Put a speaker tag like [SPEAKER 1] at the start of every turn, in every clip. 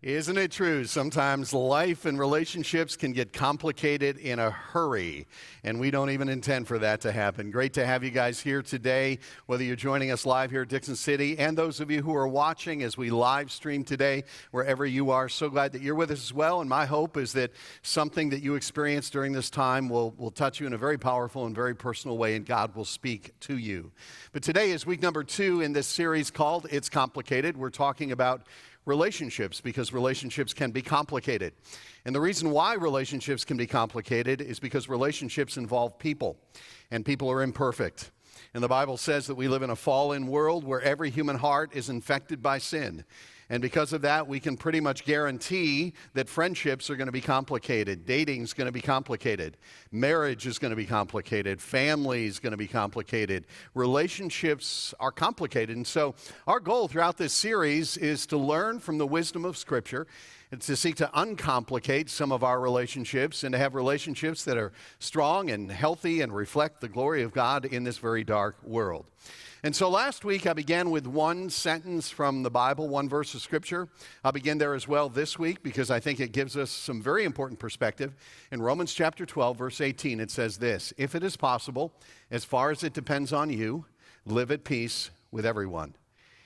[SPEAKER 1] Isn't it true? Sometimes life and relationships can get complicated in a hurry, and we don't even intend for that to happen. Great to have you guys here today, whether you're joining us live here at Dixon City, and those of you who are watching as we live stream today, wherever you are. So glad that you're with us as well, and my hope is that something that you experience during this time will touch you in a very powerful and very personal way, and God will speak to you. But today is week number 2 in this series called It's Complicated. We're talking about relationships, because relationships can be complicated. And the reason why relationships can be complicated is because relationships involve people, and people are imperfect. And the Bible says that we live in a fallen world where every human heart is infected by sin. And because of that, we can pretty much guarantee that friendships are going to be complicated. Dating is going to be complicated. Marriage is going to be complicated. Family is going to be complicated. Relationships are complicated. And so our goal throughout this series is to learn from the wisdom of Scripture and to seek to uncomplicate some of our relationships and to have relationships that are strong and healthy and reflect the glory of God in this very dark world. And so last week I began with one sentence from the Bible, one verse of Scripture. I'll begin there as well this week because I think it gives us some very important perspective. In Romans chapter 12, verse 18, it says this: "If it is possible, as far as it depends on you, live at peace with everyone."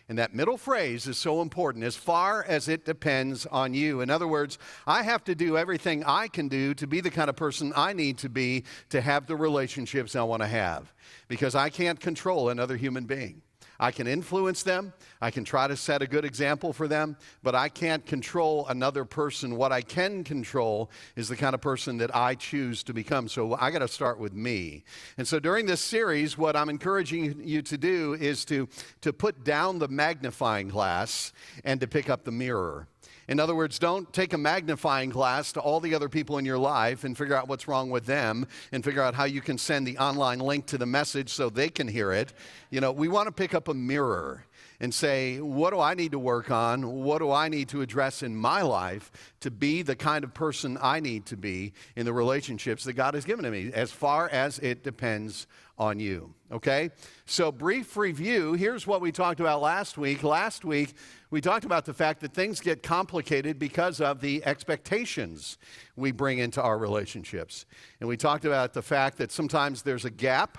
[SPEAKER 1] And that middle phrase is so important, as far as it depends on you. In other words, I have to do everything I can do to be the kind of person I need to be to have the relationships I want to have, because I can't control another human being. I can influence them, I can try to set a good example for them, but I can't control another person. What I can control is the kind of person that I choose to become. So I got to start with me. And so during this series, what I'm encouraging you to do is to put down the magnifying glass and to pick up the mirror. In other words, don't take a magnifying glass to all the other people in your life and figure out what's wrong with them and figure out how you can send the online link to the message so they can hear it. You know, we want to pick up a mirror and say, what do I need to work on? What do I need to address in my life to be the kind of person I need to be in the relationships that God has given to me, as far as it depends on you, okay? So brief review, here's what we talked about last week. Last week, we talked about the fact that things get complicated because of the expectations we bring into our relationships. And we talked about the fact that sometimes there's a gap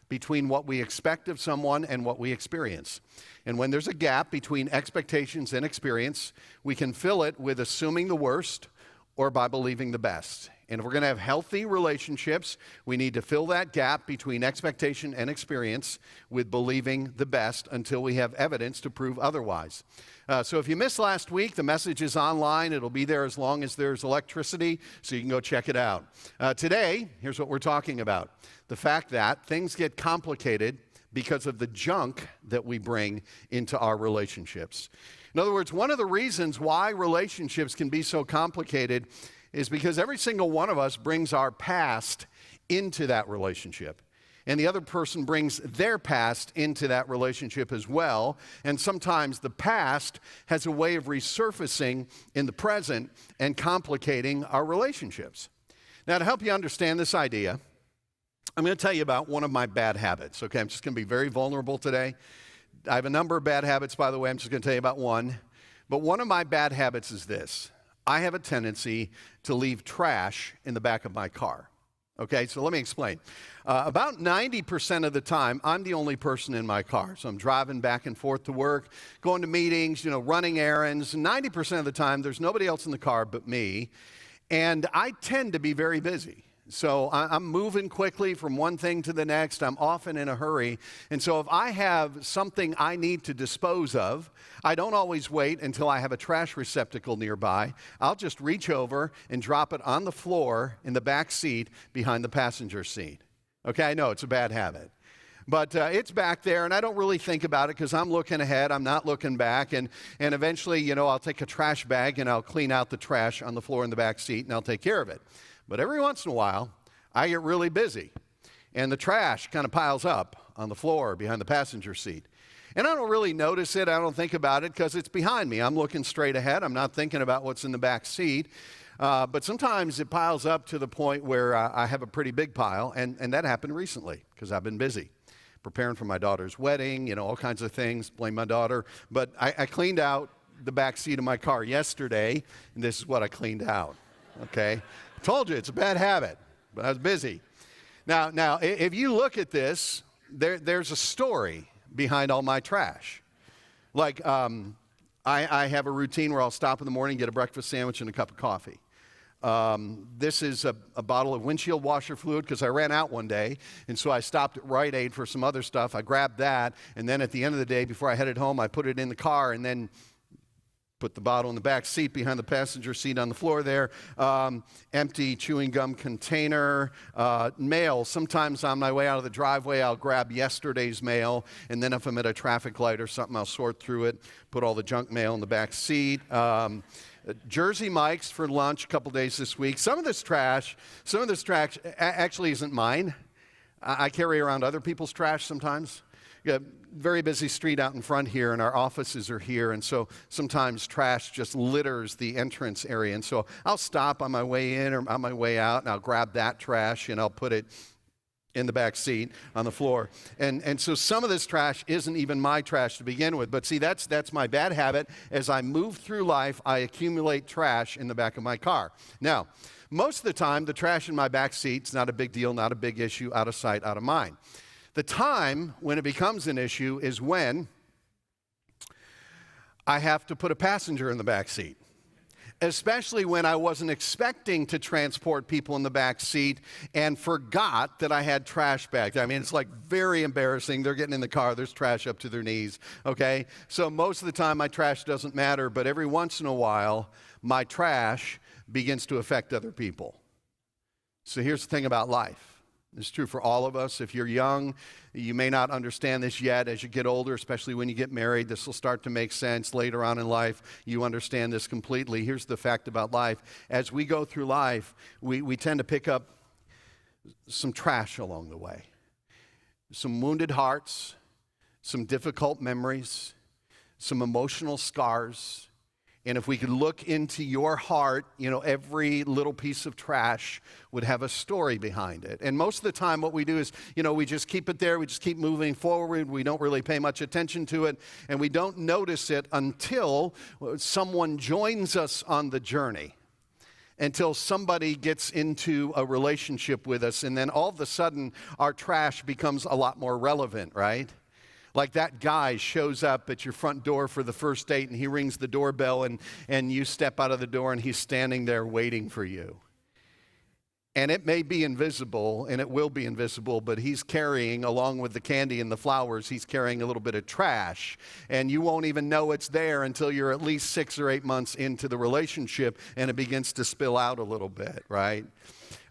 [SPEAKER 1] between what we expect of someone and what we experience. And when there's a gap between expectations and experience, we can fill it with assuming the worst or by believing the best. And if we're going to have healthy relationships, we need to fill that gap between expectation and experience with believing the best until we have evidence to prove otherwise. So if you missed last week, the message is online. It'll be there as long as there's electricity, so you can go check it out. Today, here's what we're talking about: the fact that things get complicated because of the junk that we bring into our relationships. In other words, one of the reasons why relationships can be so complicated is because every single one of us brings our past into that relationship. And the other person brings their past into that relationship as well. And sometimes the past has a way of resurfacing in the present and complicating our relationships. Now, to help you understand this idea, I'm going to tell you about one of my bad habits, okay? I'm just going to be very vulnerable today. I have a number of bad habits, by the way. I'm just going to tell you about one. But one of my bad habits is this: I have a tendency to leave trash in the back of my car. Okay, so let me explain. About 90% of the time, I'm the only person in my car. So I'm driving back and forth to work, going to meetings, running errands. 90% of the time, there's nobody else in the car but me. And I tend to be very busy. So I'm moving quickly from one thing to the next. I'm often in a hurry. And so if I have something I need to dispose of, I don't always wait until I have a trash receptacle nearby. I'll just reach over and drop it on the floor in the back seat behind the passenger seat. Okay, I know it's a bad habit. But it's back there, and I don't really think about it because I'm looking ahead. I'm not looking back. And eventually, I'll take a trash bag and I'll clean out the trash on the floor in the back seat, and I'll take care of it. But every once in a while, I get really busy, and the trash kind of piles up on the floor behind the passenger seat. And I don't really notice it. I don't think about it because it's behind me. I'm looking straight ahead. I'm not thinking about what's in the back seat. But sometimes it piles up to the point where I have a pretty big pile, and that happened recently because I've been busy. Preparing for my daughter's wedding, all kinds of things, blame my daughter. But I cleaned out the back seat of my car yesterday, and this is what I cleaned out, okay? I told you, it's a bad habit, but I was busy. Now, if you look at this, there's a story behind all my trash. Like, I have a routine where I'll stop in the morning, get a breakfast sandwich and a cup of coffee. This is a bottle of windshield washer fluid because I ran out one day, and so I stopped at Rite Aid for some other stuff. I grabbed that, and then at the end of the day, before I headed home, I put it in the car and then put the bottle in the back seat behind the passenger seat on the floor there. Empty chewing gum container. Mail. Sometimes on my way out of the driveway, I'll grab yesterday's mail, and then if I'm at a traffic light or something, I'll sort through it, put all the junk mail in the back seat. Jersey Mike's for lunch a couple days this week. Some of this trash actually isn't mine. I carry around other people's trash sometimes. We got a very busy street out in front here, and our offices are here, and so sometimes trash just litters the entrance area. And so I'll stop on my way in or on my way out, and I'll grab that trash, and I'll put it in the back seat on the floor. And so some of this trash isn't even my trash to begin with. But see, that's my bad habit. As I move through life, I accumulate trash in the back of my car. Now, most of the time, the trash in my back seat's not a big deal, not a big issue, out of sight, out of mind. The time when it becomes an issue is when I have to put a passenger in the back seat. Especially when I wasn't expecting to transport people in the back seat and forgot that I had trash bags. I mean, it's like very embarrassing. They're getting in the car, there's trash up to their knees, okay? So most of the time my trash doesn't matter, but every once in a while my trash begins to affect other people. So here's the thing about life. It's true for all of us. If you're young, you may not understand this yet. As you get older, especially when you get married, this will start to make sense. Later on in life, you understand this completely. Here's the fact about life. As we go through life, we tend to pick up some trash along the way. Some wounded hearts, some difficult memories, some emotional scars. And if we could look into your heart, every little piece of trash would have a story behind it. And most of the time what we do is, we just keep it there. We just keep moving forward. We don't really pay much attention to it. And we don't notice it until someone joins us on the journey. Until somebody gets into a relationship with us. And then all of a sudden, our trash becomes a lot more relevant, right? Like that guy shows up at your front door for the first date, and he rings the doorbell, and you step out of the door, and he's standing there waiting for you. And it may be invisible, and it will be invisible, but he's carrying, along with the candy and the flowers, he's carrying a little bit of trash. And you won't even know it's there until you're at least 6 or 8 months into the relationship, and it begins to spill out a little bit, right?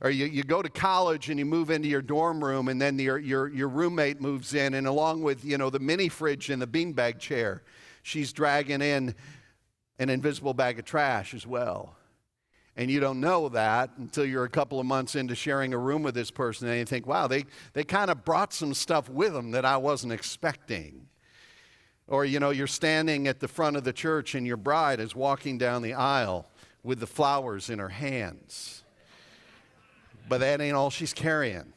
[SPEAKER 1] Or you go to college and you move into your dorm room, and then your roommate moves in, and along with, the mini fridge and the beanbag chair, she's dragging in an invisible bag of trash as well. And you don't know that until you're a couple of months into sharing a room with this person, and you think, wow, they kind of brought some stuff with them that I wasn't expecting. Or, you're standing at the front of the church, and your bride is walking down the aisle with the flowers in her hands. But that ain't all she's carrying.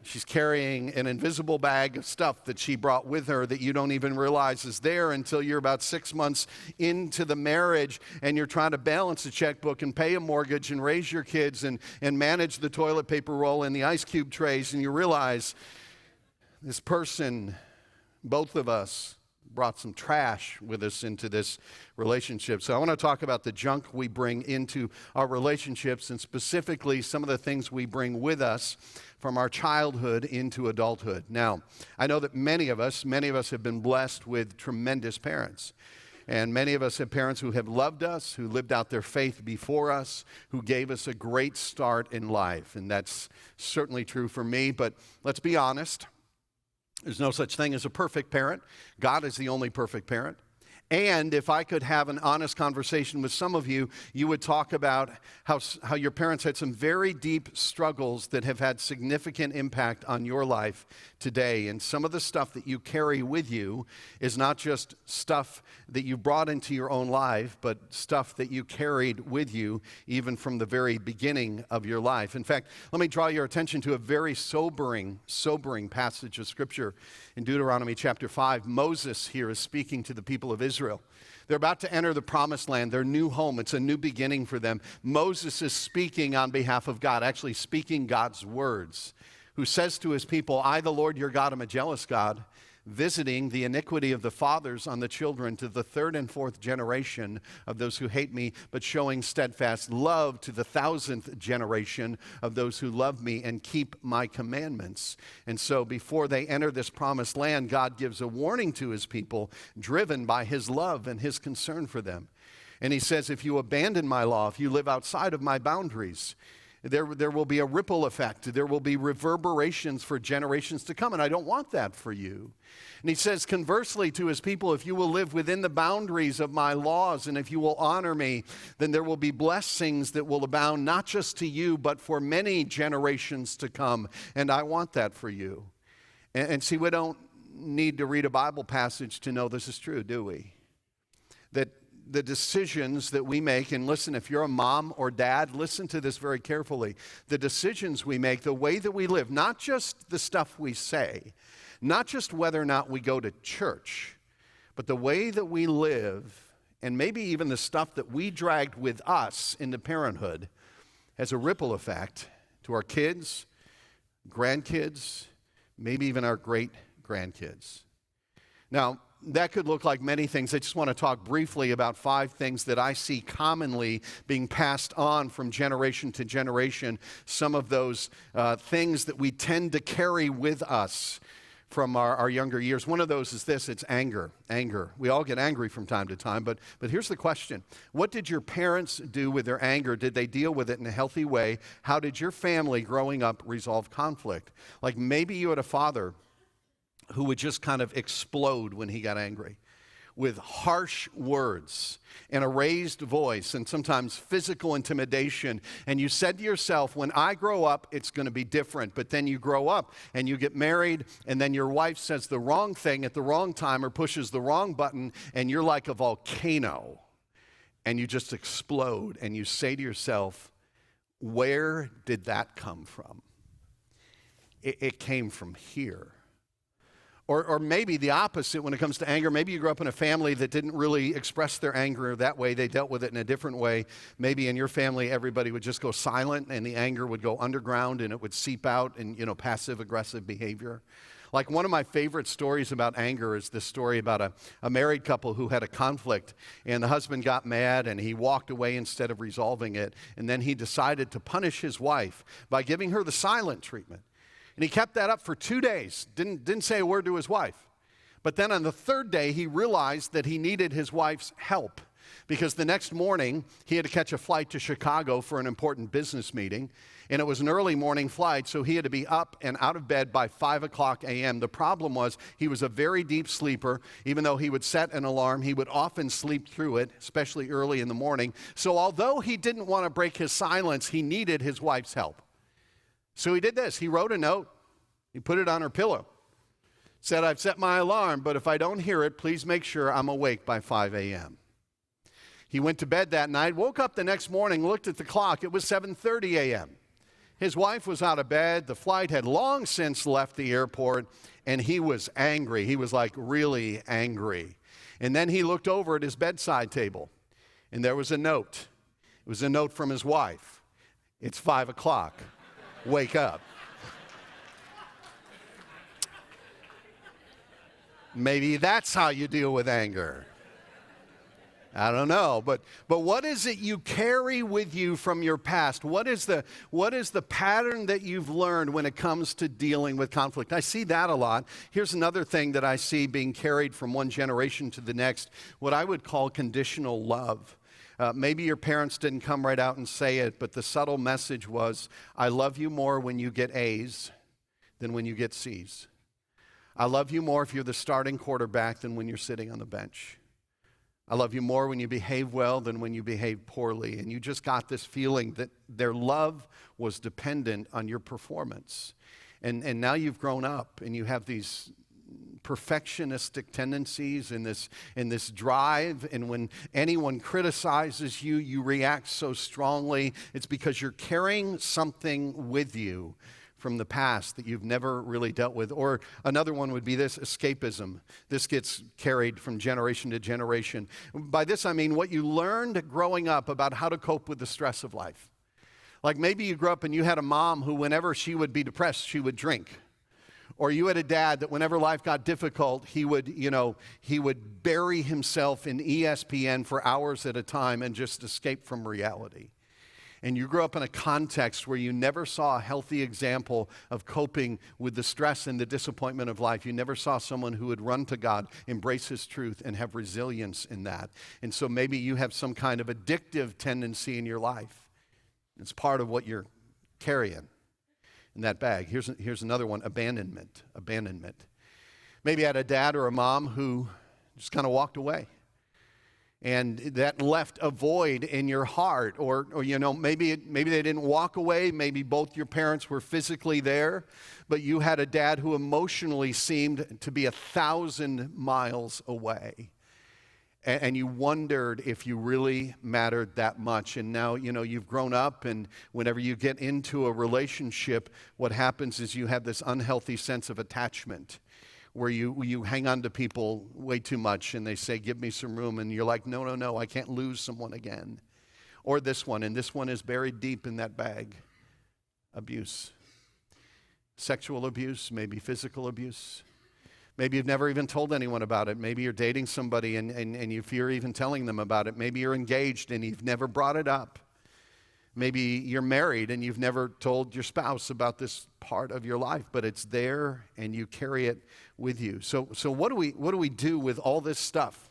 [SPEAKER 1] She's carrying an invisible bag of stuff that she brought with her that you don't even realize is there until you're about 6 months into the marriage, and you're trying to balance a checkbook and pay a mortgage and raise your kids and manage the toilet paper roll and the ice cube trays, and you realize this person, both of us, brought some trash with us into this relationship. So I want to talk about the junk we bring into our relationships, and specifically some of the things we bring with us from our childhood into adulthood. Now, I know that many of us have been blessed with tremendous parents. And many of us have parents who have loved us, who lived out their faith before us, who gave us a great start in life. And that's certainly true for me, but let's be honest. There's no such thing as a perfect parent. God is the only perfect parent. And if I could have an honest conversation with some of you, you would talk about how your parents had some very deep struggles that have had significant impact on your life today. And some of the stuff that you carry with you is not just stuff that you brought into your own life, but stuff that you carried with you even from the very beginning of your life. In fact, let me draw your attention to a very sobering passage of Scripture in Deuteronomy chapter 5. Moses here is speaking to the people of Israel. They're about to enter the promised land, their new home. It's a new beginning for them. Moses is speaking on behalf of God, actually speaking God's words, who says to his people, I, the Lord your God, am a jealous God, visiting the iniquity of the fathers on the children to the third and fourth generation of those who hate me, but showing steadfast love to the 1,000th generation of those who love me and keep my commandments. And so before they enter this promised land, God gives a warning to his people, driven by his love and his concern for them. And he says, if you abandon my law, if you live outside of my boundaries, there will be a ripple effect. There will be reverberations for generations to come, and I don't want that for you. And he says, conversely to his people, if you will live within the boundaries of my laws, and if you will honor me, then there will be blessings that will abound, not just to you, but for many generations to come, and I want that for you. And see, we don't need to read a Bible passage to know this is true, do we? That the decisions that we make, and listen, if you're a mom or dad, listen to this very carefully. The decisions we make, the way that we live, not just the stuff we say, not just whether or not we go to church, but the way that we live, and maybe even the stuff that we dragged with us into parenthood, has a ripple effect to our kids, grandkids, maybe even our great-grandkids. Now, that could look like many things. I just want to talk briefly about 5 things that I see commonly being passed on from generation to generation. Some of those things that we tend to carry with us from our younger years. One of those is this, it's anger. Anger. We all get angry from time to time, but here's the question. What did your parents do with their anger? Did they deal with it in a healthy way? How did your family growing up resolve conflict? Like maybe you had a father who would just kind of explode when he got angry with harsh words and a raised voice and sometimes physical intimidation. And you said to yourself, when I grow up, it's going to be different. But then you grow up and you get married, and then your wife says the wrong thing at the wrong time or pushes the wrong button, and you're like a volcano. And you just explode, and you say to yourself, where did that come from? It came from here. Or maybe the opposite when it comes to anger. Maybe you grew up in a family that didn't really express their anger that way. They dealt with it in a different way. Maybe in your family, everybody would just go silent and the anger would go underground and it would seep out in, passive-aggressive behavior. Like one of my favorite stories about anger is this story about a married couple who had a conflict, and the husband got mad and he walked away instead of resolving it. And then he decided to punish his wife by giving her the silent treatment. And he kept that up for 2 days, didn't say a word to his wife. But then on the 3rd day, he realized that he needed his wife's help because the next morning, he had to catch a flight to Chicago for an important business meeting. And it was an early morning flight, so he had to be up and out of bed by 5 o'clock a.m. The problem was he was a very deep sleeper. Even though he would set an alarm, he would often sleep through it, especially early in the morning. So although he didn't want to break his silence, he needed his wife's help. So he did this. He wrote a note. He put it on her pillow. Said, I've set my alarm, but if I don't hear it, please make sure I'm awake by 5 a.m. He went to bed that night, woke up the next morning, looked at the clock. It was 7:30 a.m. His wife was out of bed. The flight had long since left the airport, and he was angry. He was like really angry. And then he looked over at his bedside table, and there was a note. It was a note from his wife. It's 5 o'clock. Wake up. Maybe that's how you deal with anger. I don't know, but what is it you carry with you from your past? What is the pattern that you've learned when it comes to dealing with conflict? I see that a lot. Here's another thing that I see being carried from one generation to the next, what I would call conditional love. Maybe your parents didn't come right out and say it, but the subtle message was, I love you more when you get A's than when you get C's. I love you more if you're the starting quarterback than when you're sitting on the bench. I love you more when you behave well than when you behave poorly. And you just got this feeling that their love was dependent on your performance. And now you've grown up and you have these perfectionistic tendencies in this drive, and when anyone criticizes you, you react so strongly. It's because you're carrying something with you from the past that you've never really dealt with. Or another one would be this, escapism. This gets carried from generation to generation. By this I mean what you learned growing up about how to cope with the stress of life. Like maybe you grew up and you had a mom who whenever she would be depressed, she would drink. Or you had a dad that whenever life got difficult, he would bury himself in ESPN for hours at a time and just escape from reality. And you grew up in a context where you never saw a healthy example of coping with the stress and the disappointment of life. You never saw someone who would run to God, embrace His truth, and have resilience in that. And so maybe you have some kind of addictive tendency in your life. It's part of what you're carrying in that bag. Here's another one, abandonment. Maybe you had a dad or a mom who just kind of walked away. And that left a void in your heart, or maybe they didn't walk away. Maybe both your parents were physically there, but you had a dad who emotionally seemed to be 1,000 miles away. And you wondered if you really mattered that much. And now, you've grown up, and whenever you get into a relationship, what happens is you have this unhealthy sense of attachment, where you hang on to people way too much, and they say, give me some room, and you're like, no, I can't lose someone again. Or this one, and this one is buried deep in that bag. Abuse. Sexual abuse, maybe physical abuse. Maybe you've never even told anyone about it. Maybe you're dating somebody and you fear even telling them about it. Maybe you're engaged and you've never brought it up. Maybe you're married and you've never told your spouse about this part of your life, but it's there and you carry it with you. So what do we do with all this stuff?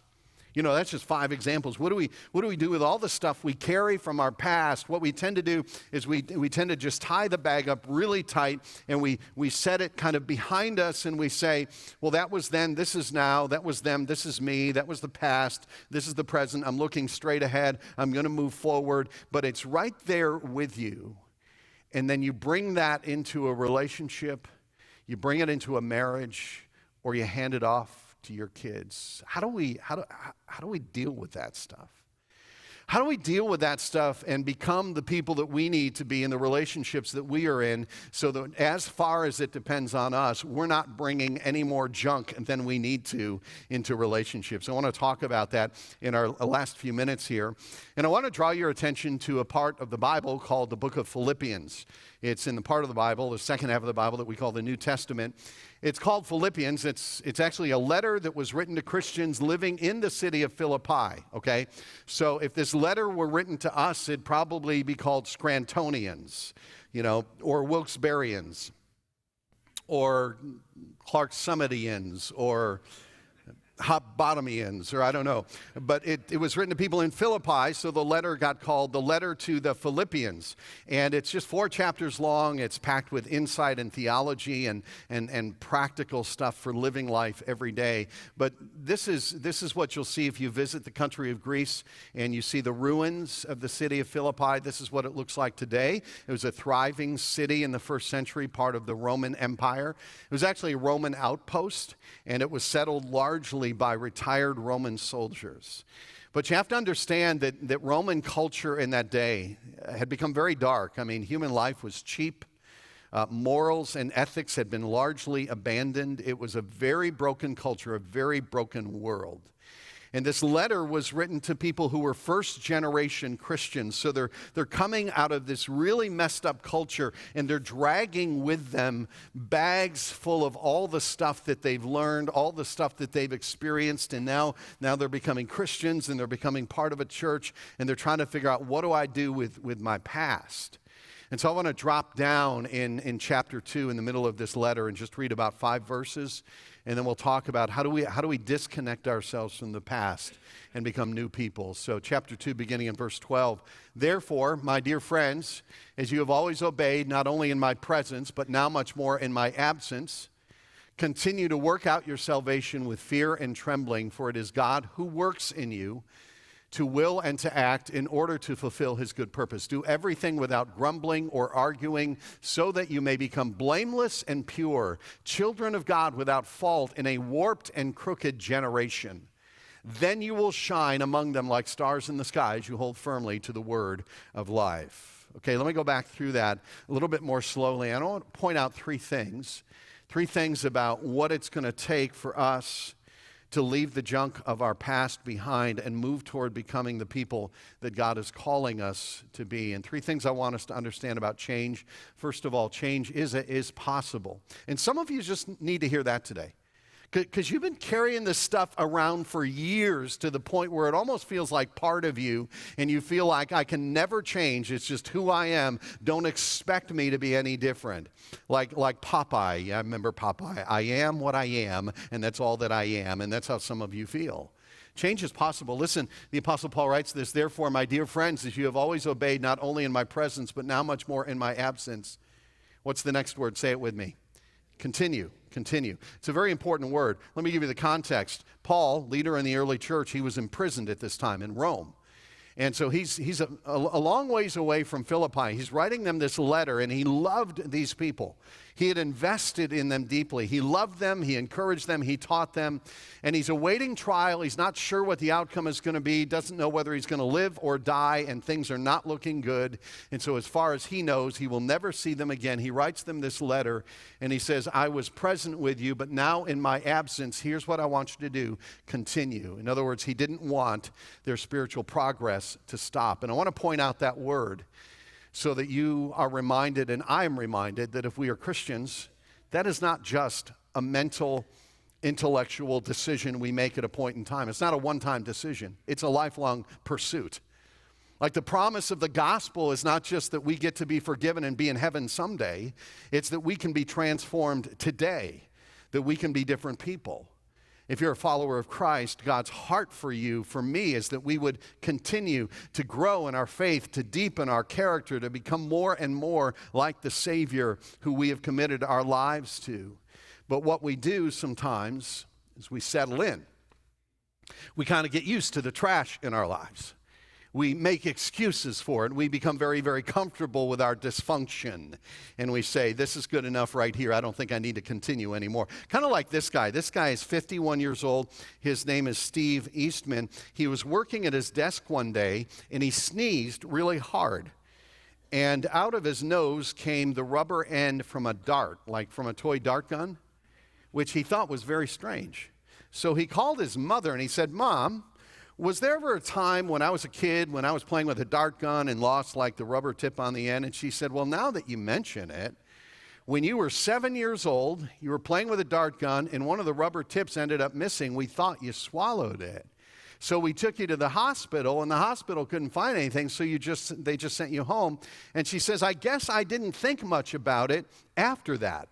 [SPEAKER 1] That's just 5 examples. What do we do with all the stuff we carry from our past? What we tend to do is we tend to just tie the bag up really tight, and we set it kind of behind us, and we say, well, that was then, this is now, that was them, this is me, that was the past, this is the present, I'm looking straight ahead, I'm going to move forward, but it's right there with you. And then you bring that into a relationship, you bring it into a marriage, or you hand it off to your kids. How do we deal with that stuff? How do we deal with that stuff and become the people that we need to be in the relationships that we are in, so that as far as it depends on us, we're not bringing any more junk than we need to into relationships? I want to talk about that in our last few minutes here. And I want to draw your attention to a part of the Bible called the book of Philippians. It's in the part of the Bible, the second half of the Bible that we call the New Testament. It's called Philippians. It's actually a letter that was written to Christians living in the city of Philippi, okay? So if this letter were written to us, it'd probably be called Scrantonians, or Wilkes-Barrians, or Clarksummidians, or Hop-Bottomians, or I don't know. But it was written to people in Philippi, so the letter got called the letter to the Philippians. And it's just 4 chapters long. It's packed with insight and theology and practical stuff for living life every day. But this is what you'll see if you visit the country of Greece and you see the ruins of the city of Philippi. This is what it looks like today. It was a thriving city in the first century, part of the Roman Empire. It was actually a Roman outpost, and it was settled largely by retired Roman soldiers. But you have to understand that Roman culture in that day had become very dark. I mean, human life was cheap. Morals and ethics had been largely abandoned. It was a very broken culture, a very broken world. And this letter was written to people who were first-generation Christians. So they're coming out of this really messed up culture, and they're dragging with them bags full of all the stuff that they've learned, all the stuff that they've experienced, and now they're becoming Christians, and they're becoming part of a church, and they're trying to figure out, what do I do with my past? And so I want to drop down in chapter 2 in the middle of this letter and just read about 5 verses. And then we'll talk about how do we disconnect ourselves from the past and become new people. So chapter 2, beginning in verse 12. Therefore, my dear friends, as you have always obeyed, not only in my presence, but now much more in my absence, continue to work out your salvation with fear and trembling, for it is God who works in you to will and to act in order to fulfill his good purpose. Do everything without grumbling or arguing, so that you may become blameless and pure, children of God without fault in a warped and crooked generation. Then you will shine among them like stars in the sky as you hold firmly to the word of life. Okay, let me go back through that a little bit more slowly. I want to point out three things about what it's going to take for us to leave the junk of our past behind and move toward becoming the people that God is calling us to be. And three things I want us to understand about change. First of all, change is possible. And some of you just need to hear that today. Because you've been carrying this stuff around for years to the point where it almost feels like part of you, and you feel like I can never change. It's just who I am. Don't expect me to be any different. Like Popeye. I remember Popeye. I am what I am, and that's all that I am. And that's how some of you feel. Change is possible. Listen, the Apostle Paul writes this, "Therefore, my dear friends, as you have always obeyed, not only in my presence, but now much more in my absence." What's the next word? Say it with me. Continue. It's a very important word. Let me give you the context. Paul, leader in the early church, he was imprisoned at this time in Rome. And so he's a long ways away from Philippi. He's writing them this letter, and he loved these people. He had invested in them deeply. He loved them. He encouraged them. He taught them. And he's awaiting trial. He's not sure what the outcome is going to be. Doesn't know whether he's going to live or die, and things are not looking good. And so as far as he knows, he will never see them again. He writes them this letter, and he says, "I was present with you, but now in my absence, here's what I want you to do. Continue." In other words, he didn't want their spiritual progress to stop. And I want to point out that word, so that you are reminded, and I am reminded, that if we are Christians, that is not just a mental, intellectual decision we make at a point in time. It's not a one-time decision. It's a lifelong pursuit. Like the promise of the gospel is not just that we get to be forgiven and be in heaven someday. It's that we can be transformed today, that we can be different people. If you're a follower of Christ, God's heart for you, for me, is that we would continue to grow in our faith, to deepen our character, to become more and more like the Savior who we have committed our lives to. But what we do sometimes is we settle in. We kind of get used to the trash in our lives. We make excuses for it. We become very, very comfortable with our dysfunction. And we say, this is good enough right here. I don't think I need to continue anymore. Kind of like this guy. This guy is 51 years old. His name is Steve Eastman. He was working at his desk one day, and he sneezed really hard. And out of his nose came the rubber end from a dart, like from a toy dart gun, which he thought was very strange. So he called his mother, and he said, "Mom, was there ever a time when I was a kid, when I was playing with a dart gun and lost like the rubber tip on the end?" And she said, "Well, now that you mention it, when you were 7 years old, you were playing with a dart gun and one of the rubber tips ended up missing. We thought you swallowed it. So we took you to the hospital, and the hospital couldn't find anything, so they just sent you home." And she says, "I guess I didn't think much about it after that."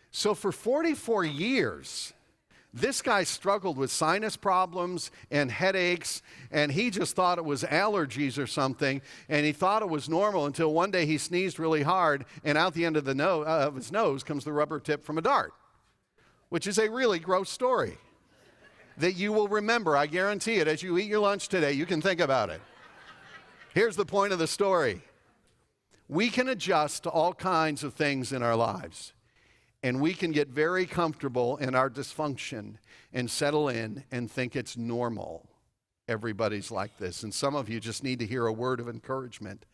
[SPEAKER 1] So for 44 years, this guy struggled with sinus problems and headaches, and he just thought it was allergies or something, and he thought it was normal until one day he sneezed really hard, and out the end of his nose comes the rubber tip from a dart, which is a really gross story that you will remember. I guarantee it. As you eat your lunch today, you can think about it. Here's the point of the story. We can adjust to all kinds of things in our lives. And we can get very comfortable in our dysfunction and settle in and think it's normal. Everybody's like this. And some of you just need to hear a word of encouragement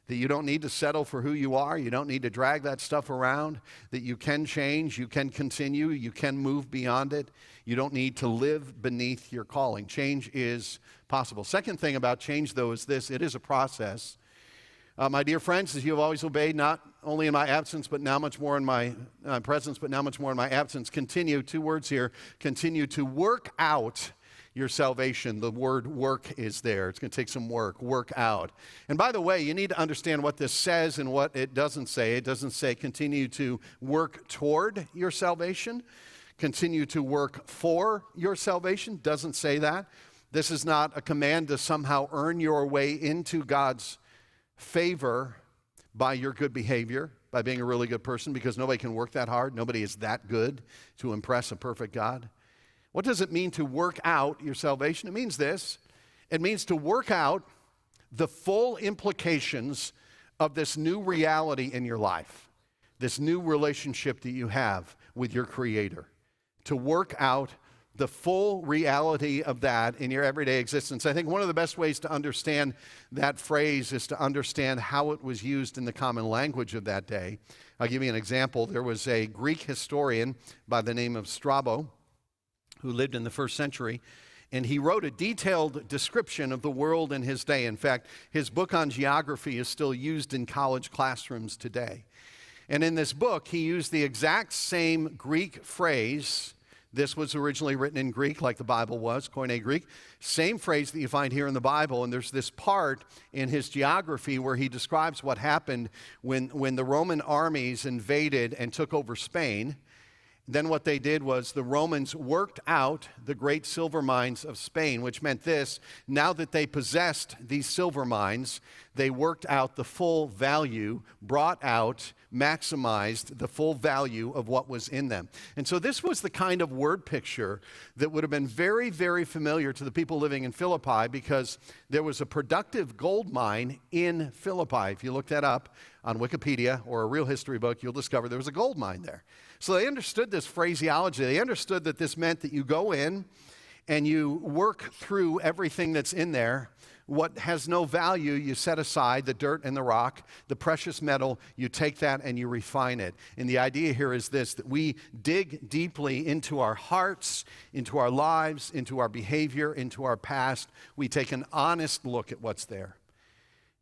[SPEAKER 1] that you don't need to settle for who you are. You don't need to drag that stuff around, that you can change, you can continue, you can move beyond it. You don't need to live beneath your calling. Change is possible. Second thing about change, though, is this: it is a process. My dear friends, as you have always obeyed, not only in my absence, but now much more in my presence, but now much more in my absence. Continue, two words here, continue to work out your salvation. The word work is there. It's going to take some work out. And by the way, you need to understand what this says and what it doesn't say. It doesn't say continue to work toward your salvation. Continue to work for your salvation. Doesn't say that. This is not a command to somehow earn your way into God's favor by your good behavior, by being a really good person, because nobody can work that hard. Nobody is that good to impress a perfect God. What does it mean to work out your salvation? It means this. It means to work out the full implications of this new reality in your life, this new relationship that you have with your Creator. To work out the full reality of that in your everyday existence. I think one of the best ways to understand that phrase is to understand how it was used in the common language of that day. I'll give you an example. There was a Greek historian by the name of Strabo who lived in the first century, and he wrote a detailed description of the world in his day. In fact, his book on geography is still used in college classrooms today. And in this book, he used the exact same Greek phrase. This was originally written in Greek, like the Bible was, Koine Greek. Same phrase that you find here in the Bible. And there's this part in his geography where he describes what happened when the Roman armies invaded and took over Spain. Then what they did was the Romans worked out the great silver mines of Spain, which meant this: now that they possessed these silver mines, they worked out the full value, brought out, maximized the full value of what was in them. And so this was the kind of word picture that would have been very, very familiar to the people living in Philippi, because there was a productive gold mine in Philippi. If you look that up on Wikipedia or a real history book, you'll discover there was a gold mine there. So they understood this phraseology. They understood that this meant that you go in and you work through everything that's in there. What has no value, you set aside, the dirt and the rock, the precious metal, you take that and you refine it. And the idea here is this: that we dig deeply into our hearts, into our lives, into our behavior, into our past. We take an honest look at what's there.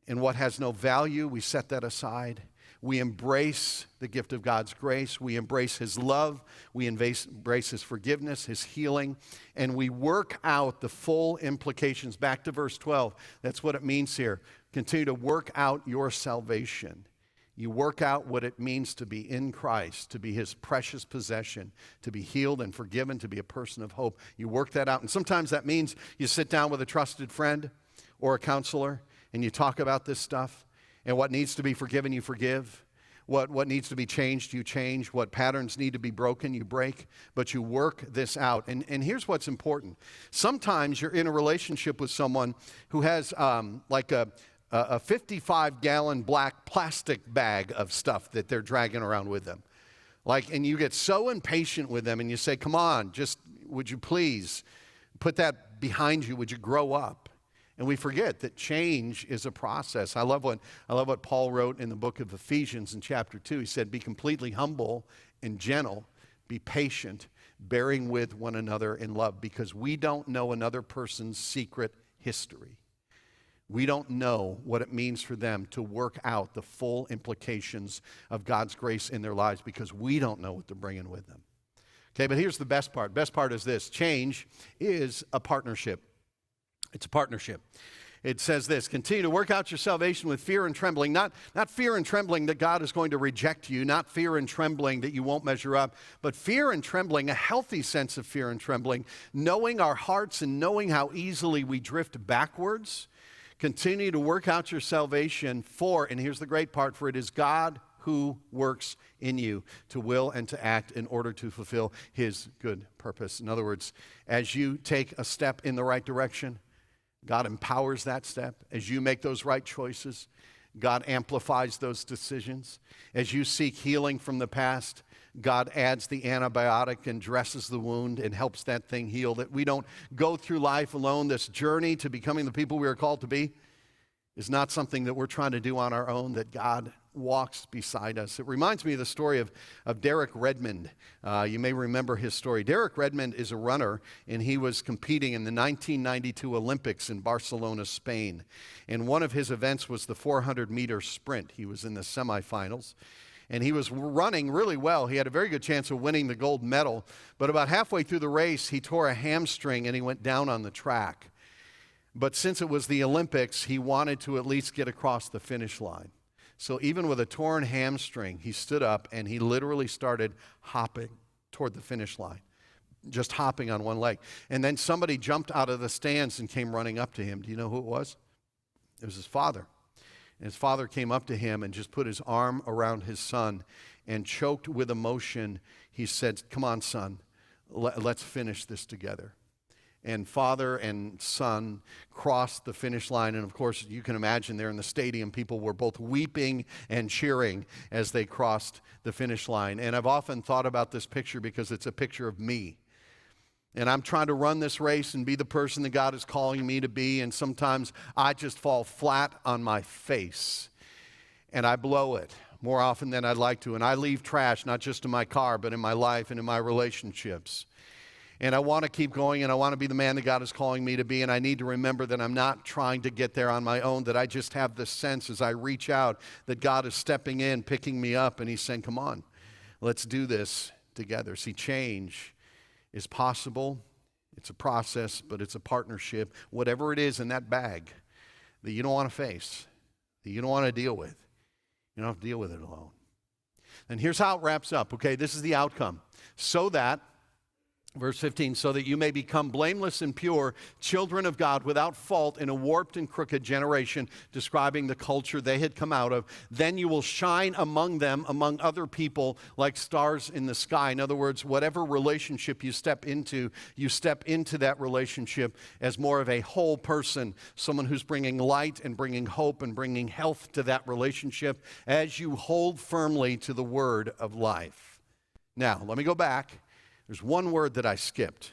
[SPEAKER 1] And what has no value, we set that aside. We embrace the gift of God's grace. We embrace His love. We embrace His forgiveness, His healing. And we work out the full implications. Back to verse 12. That's what it means here. Continue to work out your salvation. You work out what it means to be in Christ, to be His precious possession, to be healed and forgiven, to be a person of hope. You work that out. And sometimes that means you sit down with a trusted friend or a counselor and you talk about this stuff. And what needs to be forgiven, you forgive. What needs to be changed, you change. What patterns need to be broken, you break. But you work this out. And here's what's important. Sometimes you're in a relationship with someone who has like a 55-gallon black plastic bag of stuff that they're dragging around with them. And you get so impatient with them and you say, come on, just would you please put that behind you? Would you grow up? And we forget that change is a process. I love what Paul wrote in the book of Ephesians in chapter 2. He said, be completely humble and gentle, be patient, bearing with one another in love, because we don't know another person's secret history. We don't know what it means for them to work out the full implications of God's grace in their lives, because we don't know what they're bringing with them. Okay, but here's the best part. Best part is this: change is a partnership. It's a partnership. It says this: continue to work out your salvation with fear and trembling. Not fear and trembling that God is going to reject you, not fear and trembling that you won't measure up, but fear and trembling, a healthy sense of fear and trembling, knowing our hearts and knowing how easily we drift backwards. Continue to work out your salvation for, and here's the great part, for it is God who works in you to will and to act in order to fulfill His good purpose. In other words, as you take a step in the right direction, God empowers that step. As you make those right choices, God amplifies those decisions. As you seek healing from the past, God adds the antibiotic and dresses the wound and helps that thing heal. That we don't go through life alone. This journey to becoming the people we are called to be is not something that we're trying to do on our own, that God walks beside us. It reminds me of the story of Derek Redmond. You may remember his story. Derek Redmond is a runner, and he was competing in the 1992 Olympics in Barcelona, Spain. And one of his events was the 400-meter sprint. He was in the semifinals, and he was running really well. He had a very good chance of winning the gold medal, but about halfway through the race, he tore a hamstring and he went down on the track. But since it was the Olympics, he wanted to at least get across the finish line. So even with a torn hamstring, he stood up and he literally started hopping toward the finish line, just hopping on one leg. And then somebody jumped out of the stands and came running up to him. Do you know who it was? It was his father. And his father came up to him and just put his arm around his son, and choked with emotion, he said, come on, son, let's finish this together. And father and son crossed the finish line. And of course, you can imagine there in the stadium, people were both weeping and cheering as they crossed the finish line. And I've often thought about this picture because it's a picture of me. And I'm trying to run this race and be the person that God is calling me to be, and sometimes I just fall flat on my face, and I blow it more often than I'd like to, and I leave trash not just in my car, but in my life and in my relationships. And I want to keep going, and I want to be the man that God is calling me to be, and I need to remember that I'm not trying to get there on my own, that I just have this sense as I reach out that God is stepping in, picking me up, and He's saying, come on, let's do this together. See, change is possible. It's a process, but it's a partnership. Whatever it is in that bag that you don't want to face, that you don't want to deal with, you don't have to deal with it alone. And here's how it wraps up, okay? This is the outcome. So that, verse 15, so that you may become blameless and pure, children of God without fault in a warped and crooked generation, describing the culture they had come out of. Then you will shine among them, among other people, like stars in the sky. In other words, whatever relationship you step into that relationship as more of a whole person, someone who's bringing light and bringing hope and bringing health to that relationship as you hold firmly to the word of life. Now, let me go back. There's one word that I skipped,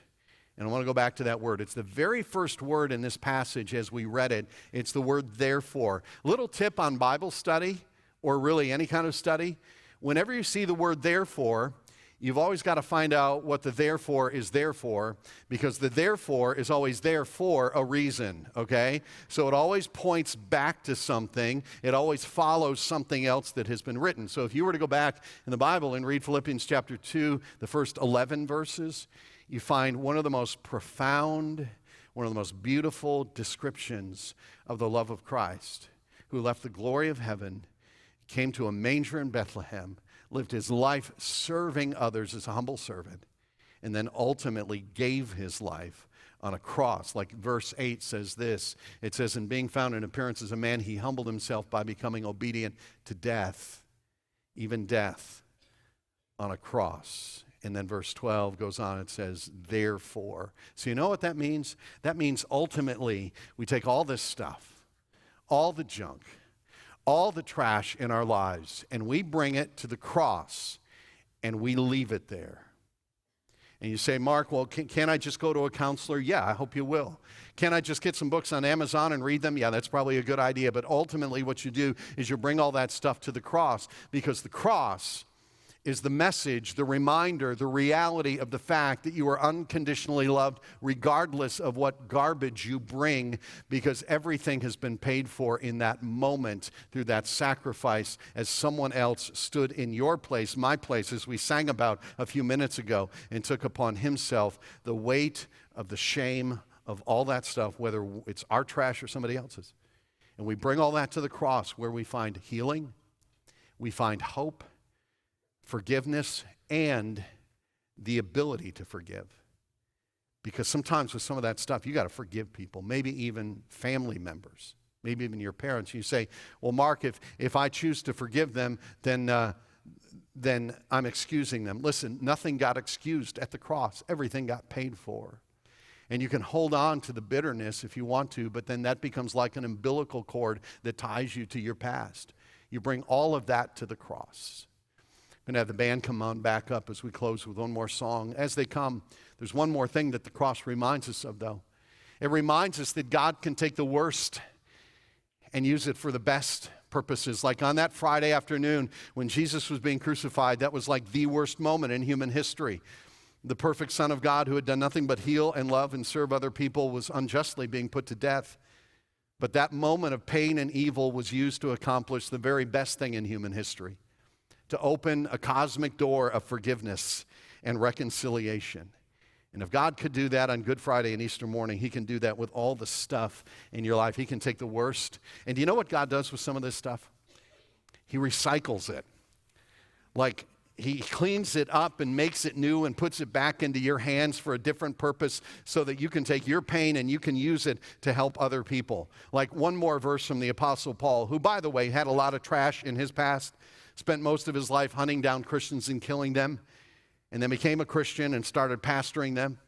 [SPEAKER 1] and I want to go back to that word. It's the very first word in this passage as we read it. It's the word therefore. Little tip on Bible study, or really any kind of study. Whenever you see the word therefore, you've always got to find out what the therefore is there for, because the therefore is always there for a reason, okay? So it always points back to something. It always follows something else that has been written. So if you were to go back in the Bible and read Philippians chapter 2, the first 11 verses, you find one of the most profound, one of the most beautiful descriptions of the love of Christ, who left the glory of heaven, came to a manger in Bethlehem, lived his life serving others as a humble servant, and then ultimately gave his life on a cross. Like verse 8 says this, it says, in being found in appearance as a man, he humbled himself by becoming obedient to death, even death on a cross. And then verse 12 goes on, it says, therefore. So you know what that means? That means ultimately we take all this stuff, all the junk, all the trash in our lives, and we bring it to the cross, and we leave it there. And you say, Mark, well, can't I just go to a counselor? Yeah, I hope you will. Can I just get some books on Amazon and read them? Yeah, that's probably a good idea. But ultimately what you do is you bring all that stuff to the cross, because the cross is the message, the reminder, the reality of the fact that you are unconditionally loved regardless of what garbage you bring, because everything has been paid for in that moment through that sacrifice as someone else stood in your place, my place, as we sang about a few minutes ago, and took upon himself the weight of the shame of all that stuff, whether it's our trash or somebody else's. And we bring all that to the cross where we find healing, we find hope, forgiveness, and the ability to forgive. Because sometimes with some of that stuff, you got to forgive people, maybe even family members, maybe even your parents. You say, well, Mark, if I choose to forgive them, then I'm excusing them. Listen, nothing got excused at the cross. Everything got paid for. And you can hold on to the bitterness if you want to, but then that becomes like an umbilical cord that ties you to your past. You bring all of that to the cross. I'm going to have the band come on back up as we close with one more song. As they come, there's one more thing that the cross reminds us of, though. It reminds us that God can take the worst and use it for the best purposes. Like on that Friday afternoon when Jesus was being crucified, that was like the worst moment in human history. The perfect Son of God, who had done nothing but heal and love and serve other people, was unjustly being put to death. But that moment of pain and evil was used to accomplish the very best thing in human history, to open a cosmic door of forgiveness and reconciliation. And if God could do that on Good Friday and Easter morning, he can do that with all the stuff in your life. He can take the worst. And do you know what God does with some of this stuff? He recycles it. Like he cleans it up and makes it new and puts it back into your hands for a different purpose so that you can take your pain and you can use it to help other people. Like one more verse from the Apostle Paul, who, by the way, had a lot of trash in his past, spent most of his life hunting down Christians and killing them, and then became a Christian and started pastoring them.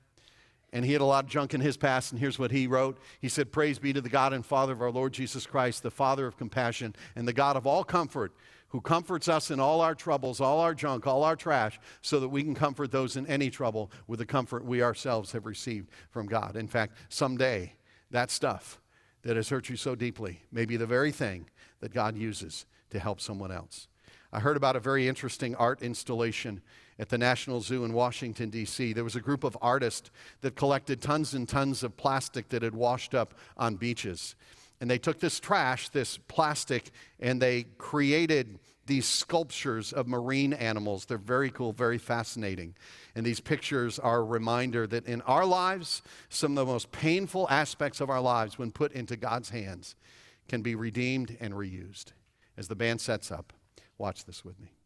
[SPEAKER 1] And he had a lot of junk in his past, and here's what he wrote. He said, "Praise be to the God and Father of our Lord Jesus Christ, the Father of compassion and the God of all comfort, who comforts us in all our troubles, all our junk, all our trash, so that we can comfort those in any trouble with the comfort we ourselves have received from God." In fact, someday, that stuff that has hurt you so deeply may be the very thing that God uses to help someone else. I heard about a very interesting art installation at the National Zoo in Washington, D.C. There was a group of artists that collected tons and tons of plastic that had washed up on beaches. And they took this trash, this plastic, and they created these sculptures of marine animals. They're very cool, very fascinating. And these pictures are a reminder that in our lives, some of the most painful aspects of our lives, when put into God's hands, can be redeemed and reused. As the band sets up, watch this with me.